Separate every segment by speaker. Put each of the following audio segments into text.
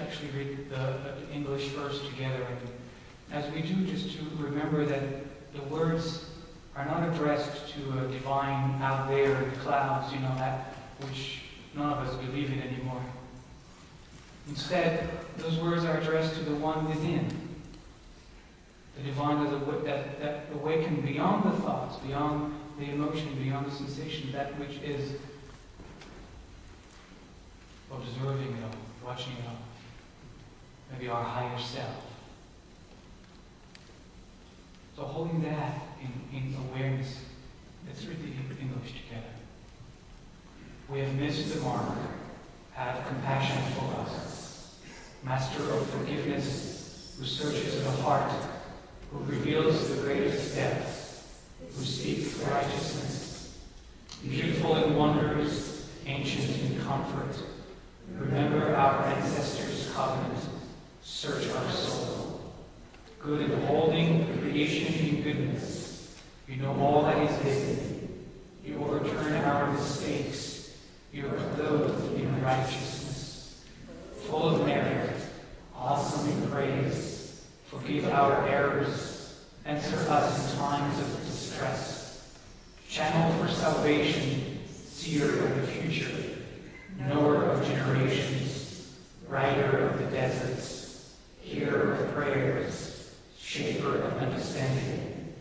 Speaker 1: actually read the English verse together. And as we do, just to remember that the words are not addressed to a divine out there in the clouds, that which none of us believe in anymore. Instead, those words are addressed to the one within. The divine that awaken beyond the thoughts, beyond the emotion, beyond the sensation, that which is observing it all, watching it all. Maybe our higher self. So holding that in awareness, let's read the English together. We have missed the mark. Have compassion for us. Master of forgiveness, who searches the heart, who reveals the greatest depths, who speaks righteousness. Beautiful in wonders, ancient in comfort. Remember our ancestors' covenant. Search our soul. Good in holding creation in goodness. You know all that is hidden. You overturn our mistakes. You are clothed in righteousness. Full of merit, awesome in praise. Forgive our errors. Answer us in times of distress. Channel for salvation, seer of the future. Knower of generations. Rider of the deserts. Hearer of prayers. Shaper of understanding.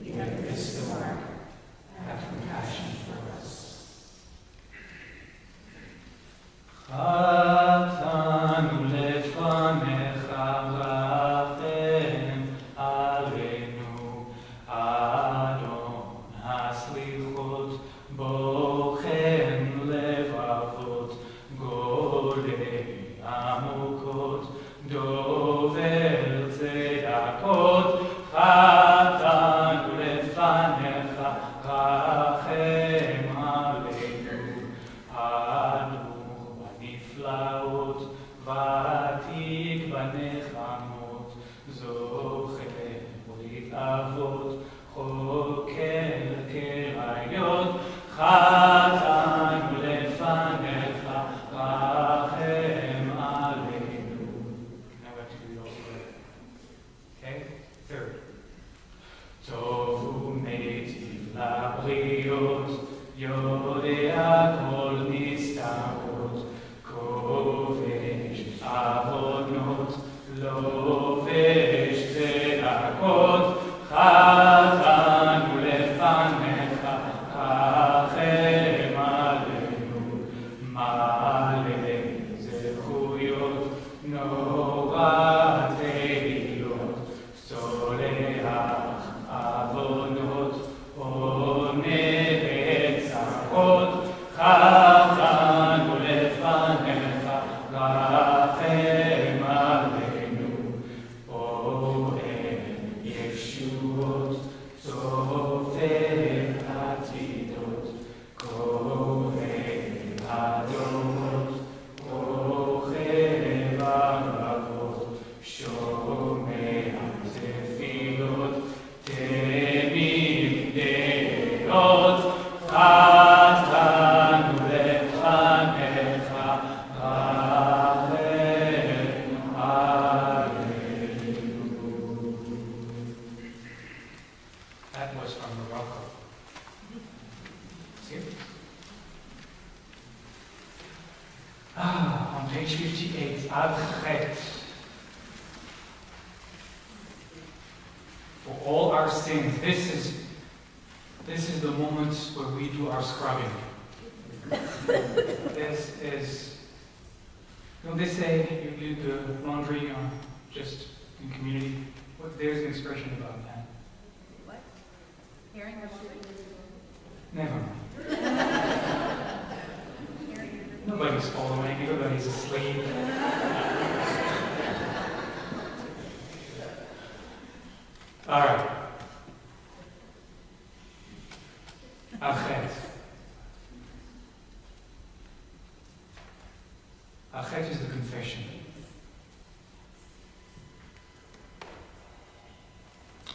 Speaker 1: You have missed the mark. Have compassion for us. חטאנו לפניך רחם עלינו, אדון הסליחות, בוחן לבבות, גולי עמוקות, דובר צדקות, חטאנו לפניך רחם עלינו, נפלאות ותיק בנחמות, זוכה ברית אבות, חוקר כראיות, חטאנו לפניך, רחם עלינו. Now we have to do it all together. Okay? Third. טוב ומיטיב לבריות, יודע כל נסתרות, כובש עוונות, לובש צדקות, חטאנו לפניך, רחם עלינו, מלא זכויות, נורא תהילות, סולח עוונות, עונה צרות, חטאנו לפניך, רחם עלינו, אוהב ישועות, צופה עתידות, קורא הדורות, רוכב ערבות, שומע תפילות, תמיד דעות, חטאנו לפניך, רחם עלינו. That was from Morocco. See it? On page 58, Chet. For all our sins, this is the moment where we do our scrubbing. This is, don't they say you do the laundry just in community? There's an expression about that.
Speaker 2: What? Hearing or shooting?
Speaker 1: Never mind. Nobody's following, everybody's asleep. All right. Chet. Chet is the confession.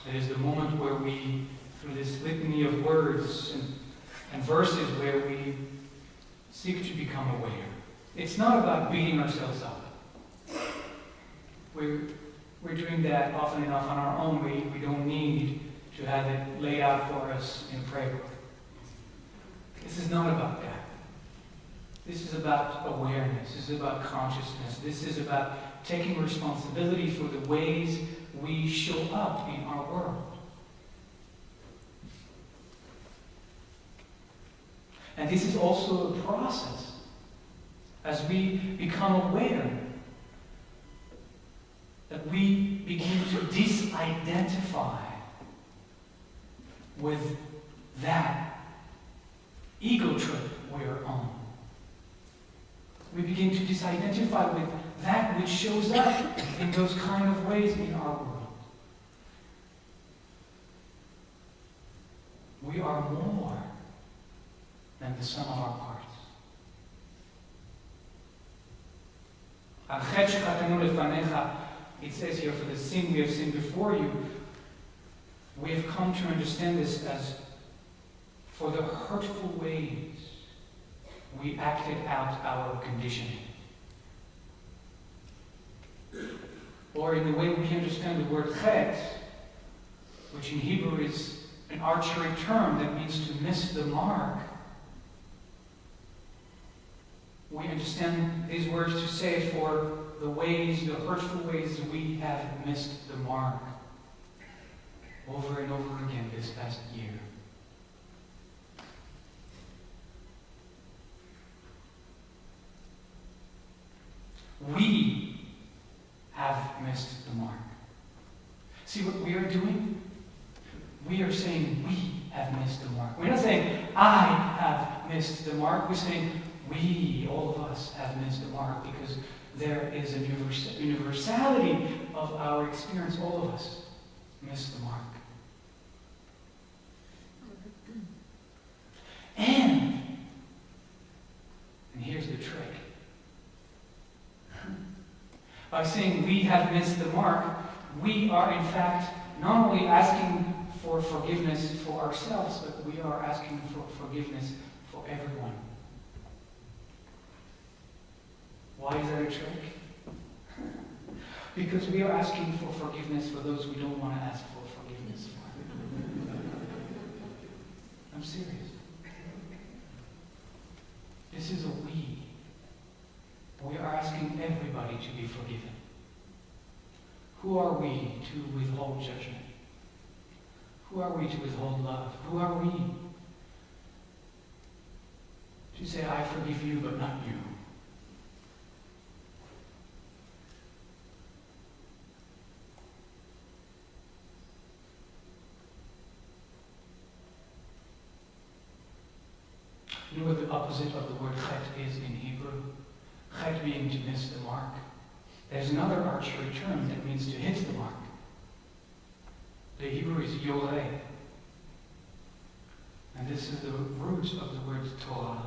Speaker 1: It is the moment where we, through this litany of words and verses, where we seek to become aware. It's not about beating ourselves up. We're doing that often enough on our own. We don't need to have it laid out for us in a prayer book. This is not about that. This is about awareness. This is about consciousness. This is about taking responsibility for the ways we show up in our world. And this is also a process. As we become aware, that we begin to disidentify with that ego trip we're on. We begin to disidentify with that which shows up in those kind of ways in our world. We are more than the sum of our parts. Al Chet shechatanu lefanecha, it says here, for the sin we have sinned before you, we have come to understand this as for the hurtful ways we acted out our conditioning. Or in the way we understand the word Chet, which in Hebrew is an archery term that means to miss the mark. We understand these words to say for the ways, the hurtful ways we have missed the mark over and over again this past year. We have missed the mark. See what we are doing? We are saying we have missed the mark. We're not saying I have missed the mark. We're saying we, all of us, have missed the mark because there is a universality of our experience. All of us miss the mark. And here's the trick. By saying we have missed the mark, we are in fact not only asking for forgiveness for ourselves, but we are asking for forgiveness for everyone. Why is that a trick? Because we are asking for forgiveness for those we don't want to ask for forgiveness for. I'm serious. This is a we. We are asking everybody to be forgiven. Who are we to withhold judgment? Who are we to withhold love? Who are we to say, I forgive you, but not you? You know what the opposite of the word Chet is in Hebrew? Chet being to miss the mark. There's another archery term that means to hit the mark. The Hebrew is yoreh. And this is the root of the word Torah.